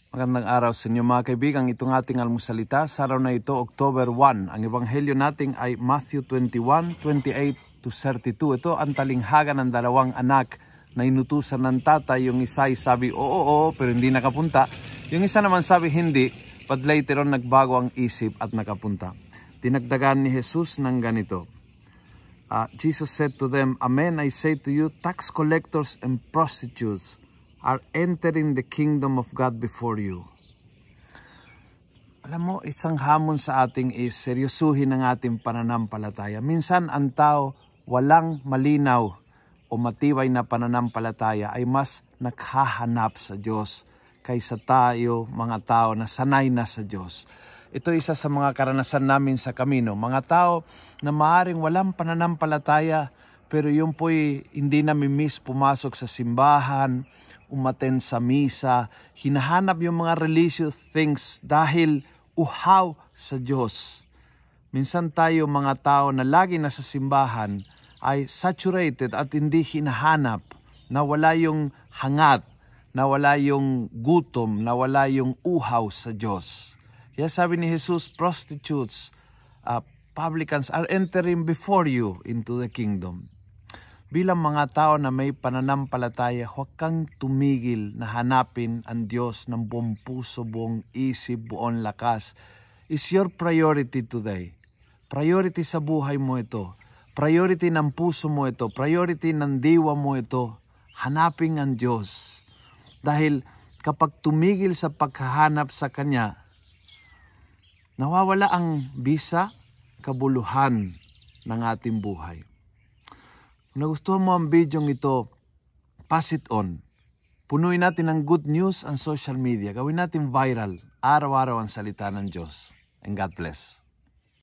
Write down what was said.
Magandang araw sa inyo mga kaibigan. Itong ating almusalita sa araw na ito, October 1. Ang ebanghelyo natin ay Matthew 21:28-32. Ito ang talinghaga ng dalawang anak na inutusan ng tatay. Yung isa ay sabi, oo, pero hindi nakapunta. Yung isa naman sabi, hindi, but later on nagbago ang isip at nakapunta. Dinagdagan ni Jesus ng ganito. Jesus said to them, Amen, I say to you, tax collectors and prostitutes are entering the kingdom of God before you. Alam mo, isang hamon sa ating is seryosuhin ang ating pananampalataya. Minsan ang tao walang malinaw o matibay na pananampalataya ay mas naghahanap sa Diyos kaysa tayo mga tao na sanay na sa Diyos. Ito isa sa mga karanasan namin sa Camino. Mga tao na maaring walang pananampalataya pero yung po'y hindi nami-miss pumasok sa simbahan, umaten sa misa, hinahanap yung mga religious things dahil uhaw sa Diyos. Minsan tayo mga tao na lagi nasa simbahan ay saturated at hindi hinahanap, na wala yung hangat, na wala yung gutom, na wala yung uhaw sa Diyos. Kaya sabi ni Jesus, prostitutes, publicans are entering before you into the kingdom. Bilang mga tao na may pananampalataya, huwag kang tumigil na hanapin ang Diyos ng buong puso, buong isip, buong lakas. Is your priority today. Priority sa buhay mo ito. Priority ng puso mo ito. Priority ng diwa mo ito. Hanapin ang Diyos. Dahil kapag tumigil sa paghahanap sa Kanya, nawawala ang bisa, kabuluhan ng ating buhay. Kung nagustuhan mo ang video ito, pass it on. Punuin natin ng good news ang social media. Gawin natin viral. Araw-araw ang salita ng Diyos. And God bless.